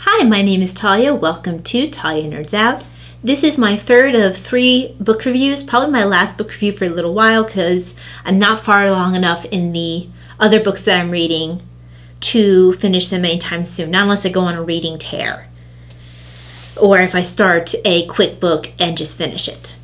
Hi, my name is Talia. Welcome to Talia Nerds Out. This is my third of 3 book reviews, probably my last book review for a little while because I'm not far along enough in the other books that I'm reading to finish them anytime soon, not unless I go on a reading tear or if I start a quick book and just finish it.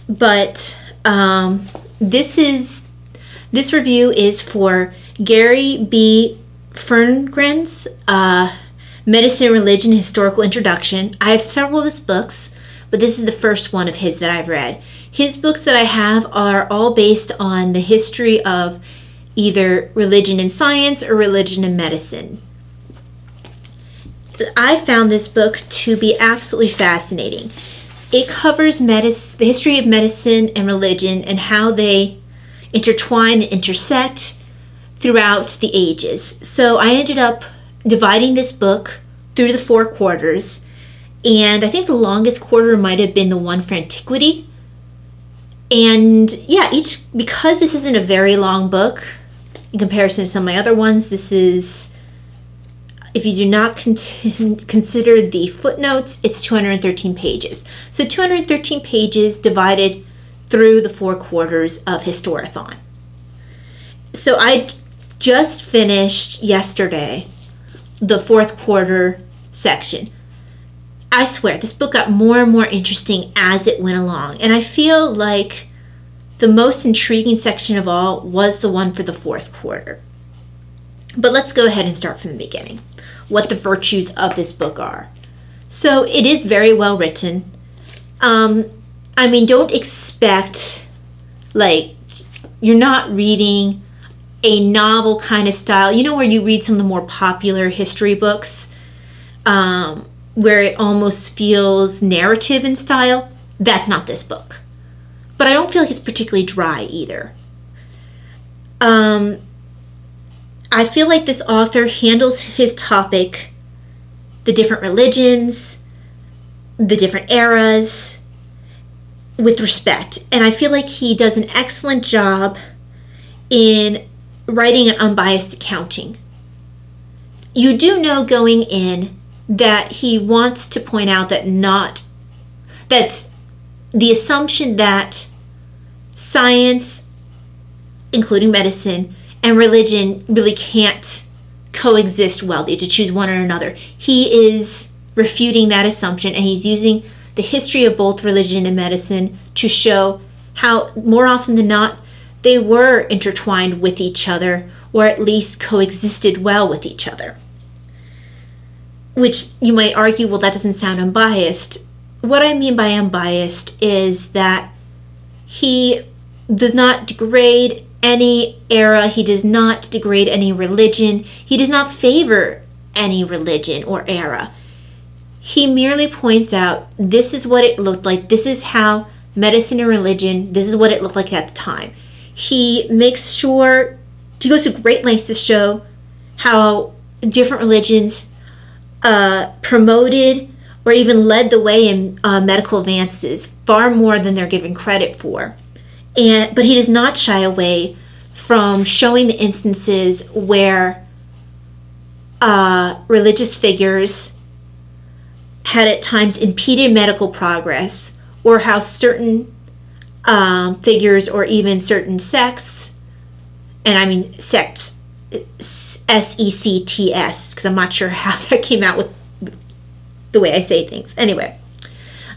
But this review is for Gary B. Ferngren's Medicine, Religion, Historical Introduction. I have several of his books, but this is the first one of his that I've read. His books that I have are all based on the history of either religion and science or religion and medicine. I found this book to be absolutely fascinating. It covers the history of medicine and religion and how they intertwine and intersect throughout the ages. So I ended up dividing this book through the 4 quarters, and I think the longest quarter might have been the one for antiquity. And yeah, because this isn't a very long book in comparison to some of my other ones, this is, if you do not consider the footnotes, it's 213 pages. So 213 pages divided through the 4 quarters of Historathon. So I just finished yesterday the 4th quarter section. I swear, this book got more and more interesting as it went along, and I feel like the most intriguing section of all was the one for the 4th quarter. But let's go ahead and start from the beginning, what the virtues of this book are. So it is very well written. Don't expect, you're not reading a novel kind of style, where you read some of the more popular history books, where it almost feels narrative in style. That's not this book. But I don't feel like it's particularly dry either. I feel like this author handles his topic, the different religions, the different eras, with respect. And I feel like he does an excellent job in writing an unbiased accounting. You do know going in that he wants to point out that the assumption that science, including medicine, and religion really can't coexist well. They have to choose one or another. He is refuting that assumption, and he's using the history of both religion and medicine to show how, more often than not, they were intertwined with each other, or at least coexisted well with each other. Which you might argue, well, that doesn't sound unbiased. What I mean by unbiased is that he does not degrade any era, he does not degrade any religion, he does not favor any religion or era. He merely points out, this is what it looked like, this is how medicine and religion, this is what it looked like at the time. He goes to great lengths to show how different religions promoted or even led the way in medical advances far more than they're given credit for. But he does not shy away from showing the instances where religious figures had at times impeded medical progress, or how certain figures or even certain sects, and I mean sects, S-E-C-T-S, because I'm not sure how that came out with the way I say things. Anyway,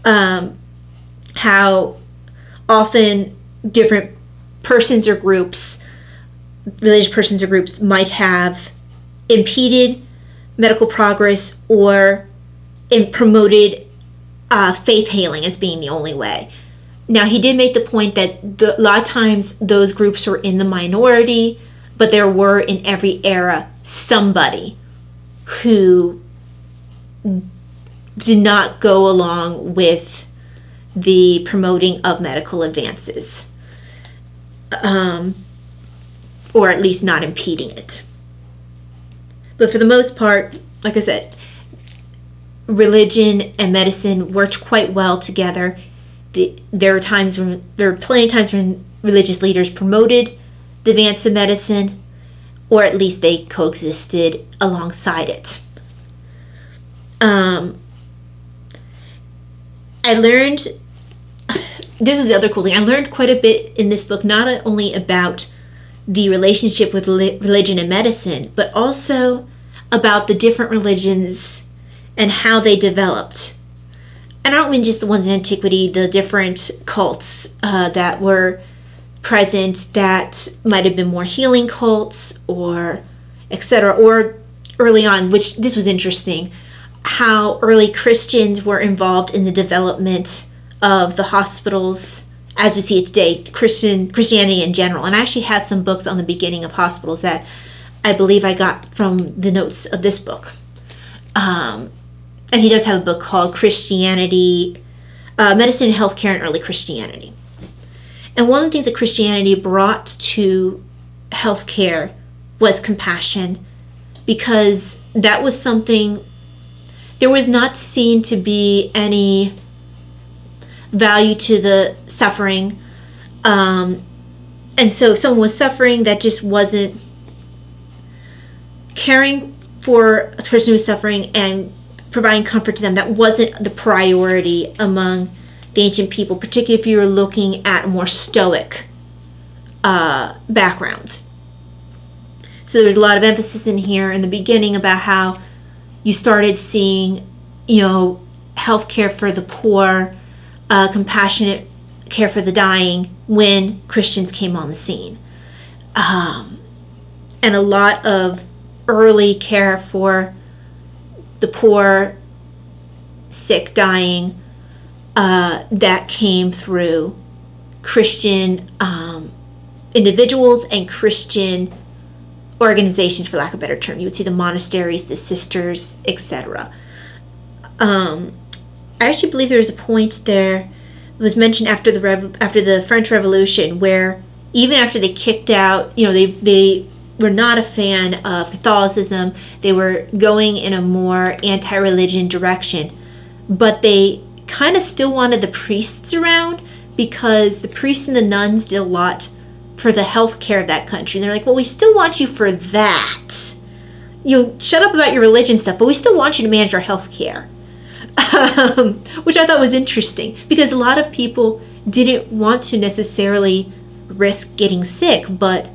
how often different persons or groups, religious persons or groups, might have impeded medical progress or promoted faith hailing as being the only way. Now, he did make the point that a lot of times those groups were in the minority, but there were in every era somebody who did not go along with the promoting of medical advances, or at least not impeding it. But for the most part, like I said, religion and medicine worked quite well together. There are plenty of times when religious leaders promoted the advance of medicine, or at least they coexisted alongside it. I learned, this is the other cool thing, I learned quite a bit in this book, not only about the relationship with religion and medicine, but also about the different religions and how they developed. And I don't mean just the ones in antiquity, the different cults that were present that might have been more healing cults or etc. Or early on, which this was interesting, how early Christians were involved in the development of the hospitals as we see it today, Christianity in general. And I actually have some books on the beginning of hospitals that I believe I got from the notes of this book. And he does have a book called Christianity, Medicine and Healthcare in Early Christianity. And one of the things that Christianity brought to healthcare was compassion, because that was something, there was not seen to be any value to the suffering. And so if someone was suffering, that just wasn't caring for a person who was suffering and providing comfort to them. That wasn't the priority among the ancient people, particularly if you were looking at a more stoic background. So there's a lot of emphasis in here in the beginning about how you started seeing, healthcare for the poor, compassionate care for the dying when Christians came on the scene. And a lot of early care for the poor, sick, dying, that came through Christian individuals and Christian organizations, for lack of a better term. You would see the monasteries, the sisters, etc. I actually believe there was a point there, it was mentioned after the French Revolution, where even after they kicked out, they were not a fan of Catholicism. They were going in a more anti-religion direction, but they kind of still wanted the priests around, because the priests and the nuns did a lot for the health care of that country. And they're like, well, we still want you for that. Shut up about your religion stuff, but we still want you to manage our health care. Which I thought was interesting, because a lot of people didn't want to necessarily risk getting sick, but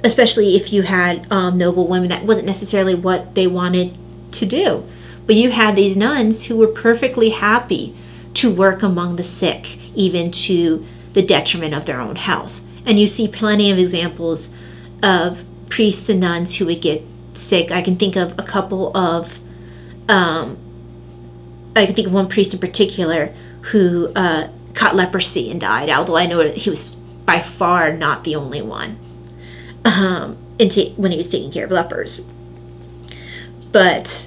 especially if you had noble women, that wasn't necessarily what they wanted to do. But you had these nuns who were perfectly happy to work among the sick, even to the detriment of their own health. And you see plenty of examples of priests and nuns who would get sick. I can think of a couple of, I can think of one priest in particular who caught leprosy and died, although I know that he was by far not the only one when he was taking care of lepers. But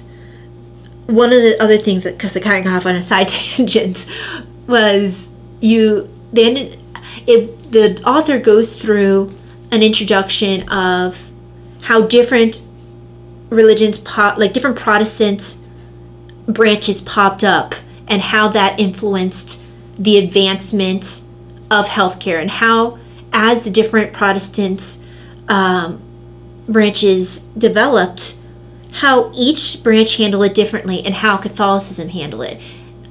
one of the other things that, because I kind of got off on a side tangent, was the author goes through an introduction of how different religions different Protestant branches popped up, and how that influenced the advancement of healthcare, and how, as the different Protestant branches developed, how each branch handled it differently, and how Catholicism handled it.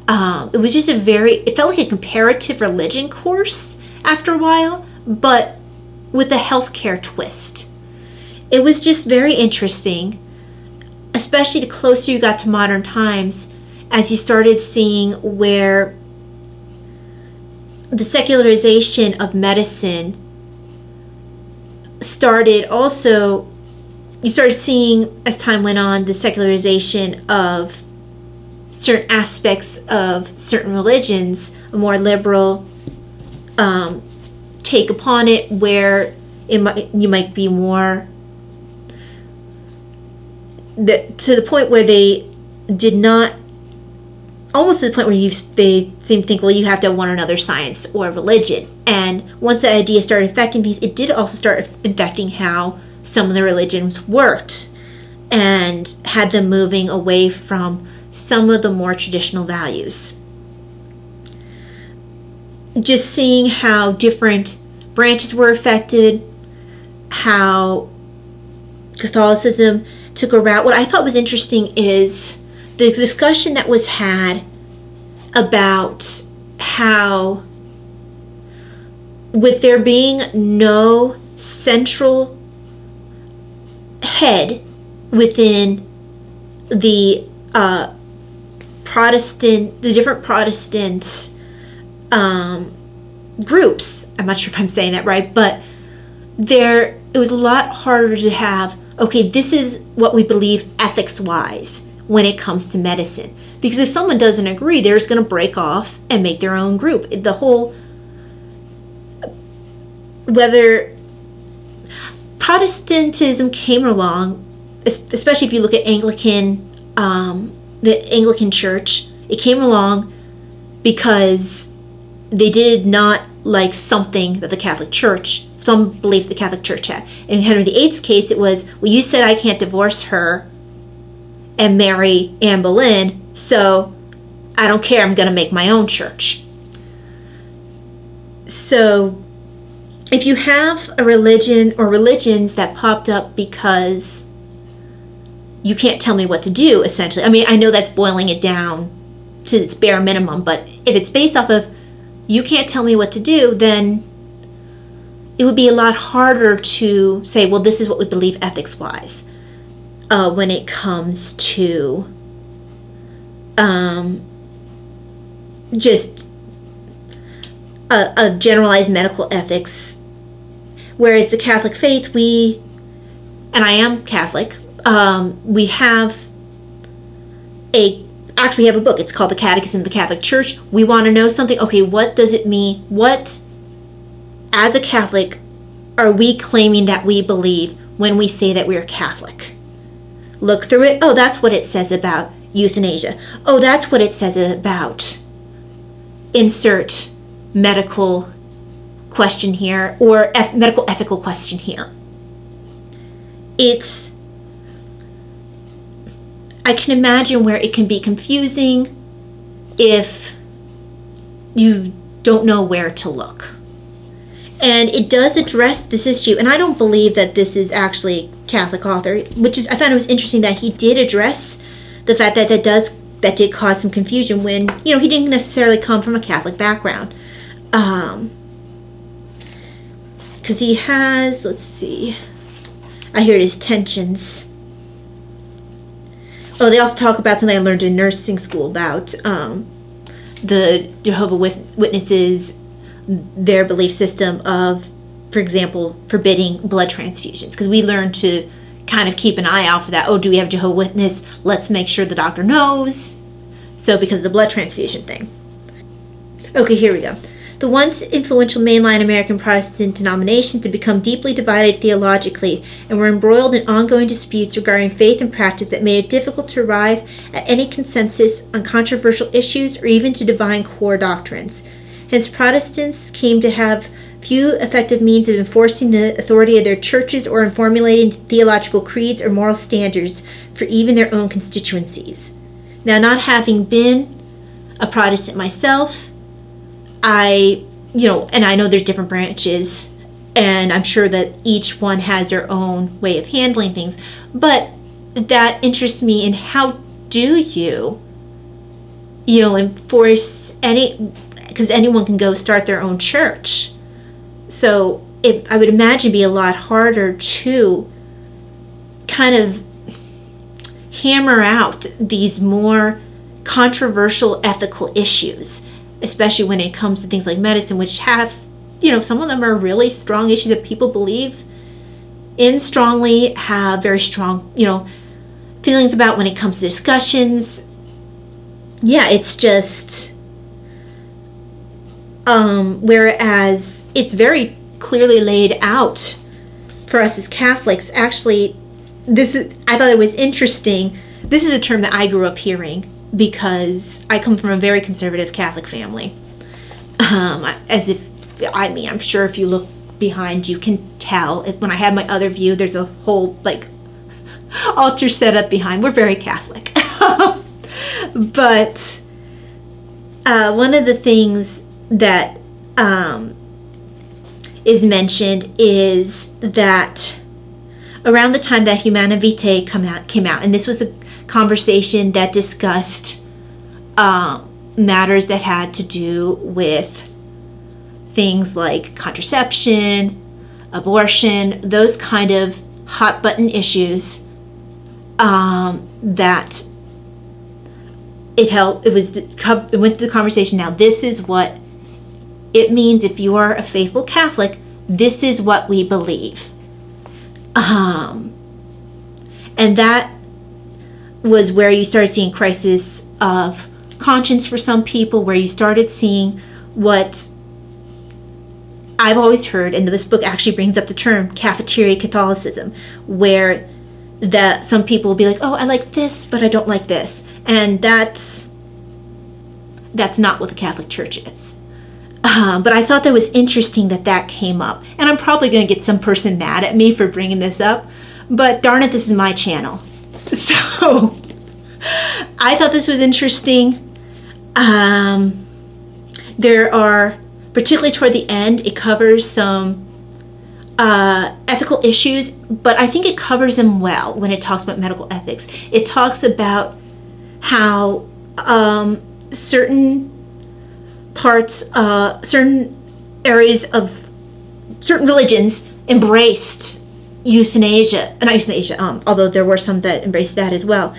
It was just it felt like a comparative religion course after a while, but with a healthcare twist. It was just very interesting, especially the closer you got to modern times, as you started seeing where the secularization of medicine started also. You started seeing, as time went on, the secularization of certain aspects of certain religions, a more liberal take upon it, where you might be more to the point where they did not, almost to the point where they seem to think, well, you have to have one or another science or religion. And once that idea started affecting these, it did also start affecting how some of the religions worked, and had them moving away from some of the more traditional values. Just seeing how different branches were affected, how Catholicism took a route. What I thought was interesting is the discussion that was had about how, with there being no central head within the different Protestant groups, I'm not sure if I'm saying that right, but it was a lot harder to have, okay, this is what we believe ethics-wise when it comes to medicine. Because if someone doesn't agree, they're just going to break off and make their own group. The whole, whether Protestantism came along, especially if you look at the Anglican Church, it came along because they did not like something that the Catholic Church, some belief the Catholic Church had. In Henry VIII's case, it was, well, you said I can't divorce her and marry Anne Boleyn, so I don't care, I'm going to make my own church. So if you have a religion or religions that popped up because you can't tell me what to do, essentially. I mean, I know that's boiling it down to its bare minimum, but if it's based off of you can't tell me what to do, then it would be a lot harder to say, well, this is what we believe ethics-wise when it comes to just a generalized medical ethics. Whereas the Catholic faith, and I am Catholic, we have we have a book. It's called The Catechism of the Catholic Church. We want to know something. Okay, what does it mean? What, as a Catholic, are we claiming that we believe when we say that we are Catholic? Look through it. Oh, that's what it says about euthanasia. Oh, that's what it says about insert medical question here, or medical ethical question here. I can imagine where it can be confusing if you don't know where to look. And it does address this issue, and I don't believe that this is actually a Catholic author, I found it was interesting that he did address the fact that that did cause some confusion when, he didn't necessarily come from a Catholic background. Because he has, let's see, I hear his tensions. Oh, they also talk about something I learned in nursing school about the Jehovah's Witnesses, their belief system of, for example, forbidding blood transfusions. Because we learned to kind of keep an eye out for that. Oh, do we have Jehovah's Witness? Let's make sure the doctor knows. So because of the blood transfusion thing. Okay, here we go. The once influential mainline American Protestant denominations had become deeply divided theologically and were embroiled in ongoing disputes regarding faith and practice that made it difficult to arrive at any consensus on controversial issues or even to define core doctrines. Hence, Protestants came to have few effective means of enforcing the authority of their churches or in formulating theological creeds or moral standards for even their own constituencies. Now, not having been a Protestant myself, and I know there's different branches, and I'm sure that each one has their own way of handling things, but that interests me in how do you enforce because anyone can go start their own church. So I would imagine it'd be a lot harder to kind of hammer out these more controversial ethical issues, especially when it comes to things like medicine, which have, some of them are really strong issues that people believe in strongly, have very strong, feelings about when it comes to discussions. Yeah, it's just, whereas it's very clearly laid out for us as Catholics. Actually, I thought it was interesting. This is a term that I grew up hearing, because I come from a very conservative Catholic family. I'm sure if you look behind, you can tell. When I have my other view, there's a whole, altar set up behind. We're very Catholic. But one of the things that is mentioned is that around the time that Humana Vitae came out, and this was conversation that discussed matters that had to do with things like contraception, abortion, those kind of hot button issues that it went through the conversation. Now, this is what it means if you are a faithful Catholic. This is what we believe. And that was where you started seeing crisis of conscience for some people, where you started seeing what I've always heard, and this book actually brings up the term cafeteria Catholicism, where that some people will be like, oh, I like this, but I don't like this. And that's not what the Catholic Church is. But I thought that was interesting that came up. And I'm probably going to get some person mad at me for bringing this up, but darn it, this is my channel. So I thought this was interesting. There are, particularly toward the end, it covers some ethical issues, but I think it covers them well when it talks about medical ethics. It talks about how certain parts, certain areas of certain religions embraced euthanasia, not euthanasia, although there were some that embraced that as well,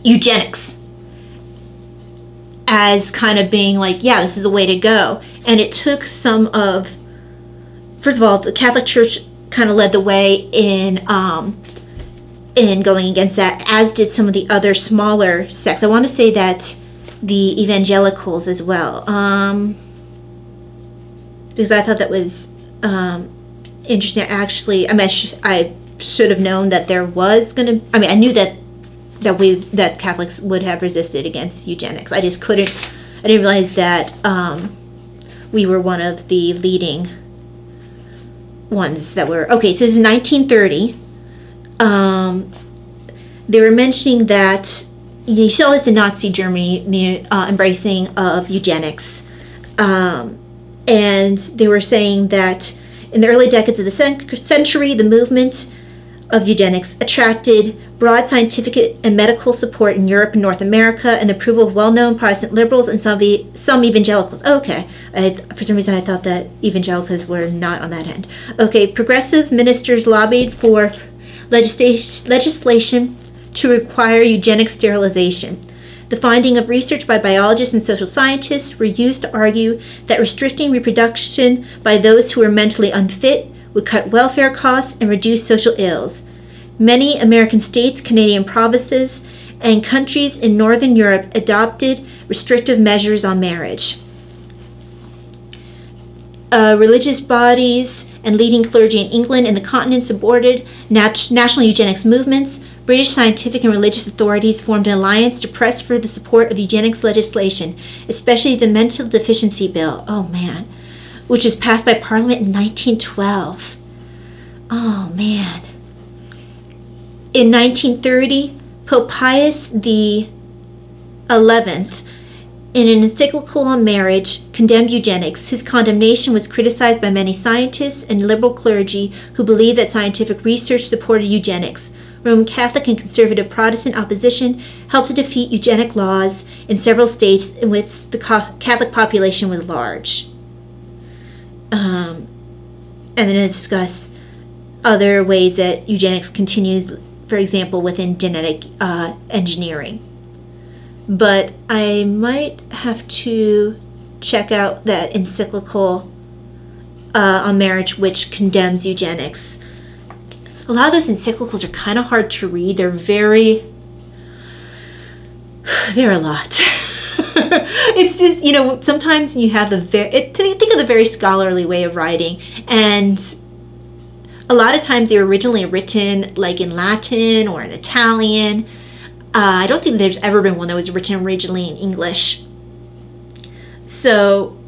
eugenics, as kind of being like, yeah, this is the way to go. And it took some of, first of all, the Catholic Church kind of led the way in going against that, as did some of the other smaller sects. I want to say that the evangelicals as well, because I thought that was interesting. Actually, I mean, I should have known that there was going to, I mean, I knew that Catholics would have resisted against eugenics. I just couldn't, I didn't realize that we were one of the leading ones that were, okay, so this is 1930. They were mentioning that you saw this in Nazi Germany, embracing of eugenics. And they were saying that in the early decades of the century, the movement of eugenics attracted broad scientific and medical support in Europe and North America, and the approval of well-known Protestant liberals and some evangelicals. Okay, for some reason I thought that evangelicals were not on that end. Okay, progressive ministers lobbied for legislation to require eugenic sterilization. The finding of research by biologists and social scientists were used to argue that restricting reproduction by those who were mentally unfit would cut welfare costs and reduce social ills. Many American states, Canadian provinces, and countries in Northern Europe adopted restrictive measures on marriage. Religious bodies and leading clergy in England and the continent supported national eugenics movements. British scientific and religious authorities formed an alliance to press for the support of eugenics legislation, especially the Mental Deficiency Bill, which was passed by Parliament in 1912. Oh, man. In 1930, Pope Pius XI, in an encyclical on marriage, condemned eugenics. His condemnation was criticized by many scientists and liberal clergy who believed that scientific research supported eugenics. Roman Catholic and conservative Protestant opposition helped to defeat eugenic laws in several states in which the Catholic population was large. And then discuss other ways that eugenics continues, for example, within genetic engineering. But I might have to check out that encyclical on marriage, which condemns eugenics. A lot of those encyclicals are kind of hard to read. They're a lot. It's just, sometimes you have think of the very scholarly way of writing, and a lot of times they were originally written like in Latin or in Italian. I don't think there's ever been one that was written originally in English. So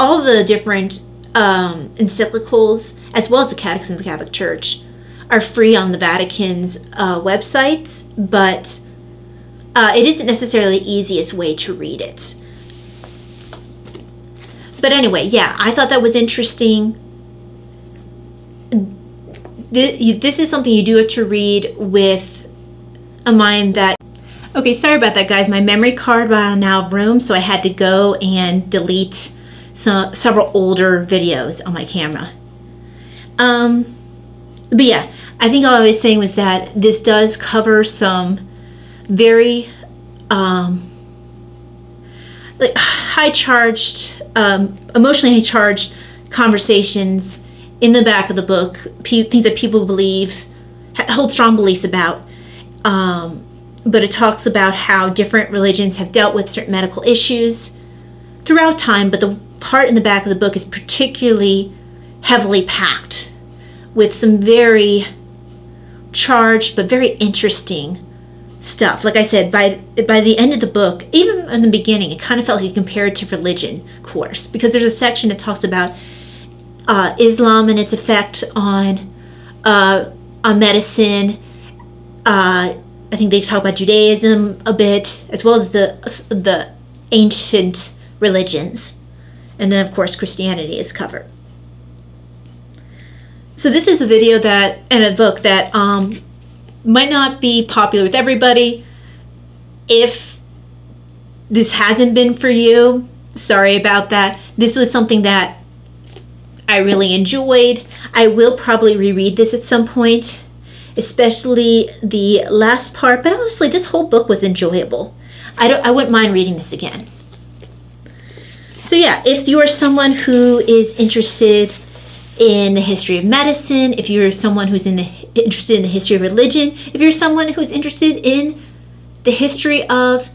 all the different encyclicals, as well as the Catechism of the Catholic Church, are free on the Vatican's websites, but it isn't necessarily the easiest way to read it. But anyway, yeah, I thought that was interesting. This is something you do have to read with of mine that, okay, sorry about that, guys. My memory card ran out of room, so I had to go and delete several older videos on my camera. But yeah, I think all I was saying was that this does cover some very like high-charged, emotionally charged conversations in the back of the book, things that people believe, hold strong beliefs about. But it talks about how different religions have dealt with certain medical issues throughout time, but the part in the back of the book is particularly heavily packed with some very charged but very interesting stuff. Like I said, by the end of the book, even in the beginning, it kind of felt like a comparative religion course, because there's a section that talks about Islam and its effect on medicine. I think they talk about Judaism a bit, as well as the ancient religions, and then of course Christianity is covered. So this is a video that, and a book that might not be popular with everybody. If this hasn't been for you, sorry about that. This was something that I really enjoyed. I will probably reread this at some point, especially the last part, but honestly this whole book was enjoyable. I wouldn't mind reading this again. So yeah, if you are someone who is interested in the history of medicine, if you're someone who's interested in the history of religion, if you're someone who's interested in the history of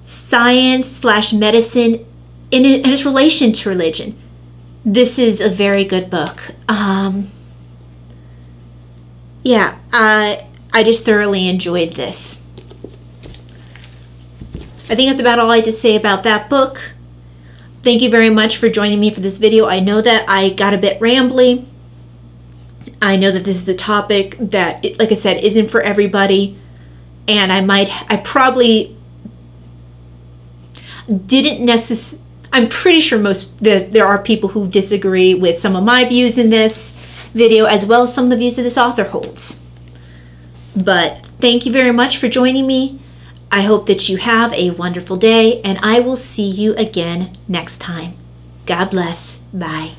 science / medicine in its relation to religion, this is a very good book. Yeah, I just thoroughly enjoyed this. I think that's about all I have to say about that book. Thank you very much for joining me for this video. I know that I got a bit rambly. I know that this is a topic that, like I said, isn't for everybody. And I probably didn't necessarily, I'm pretty sure there are people who disagree with some of my views in this video, as well as some of the views that this author holds. But thank you very much for joining me. I hope that you have a wonderful day, and I will see you again next time. God bless. Bye.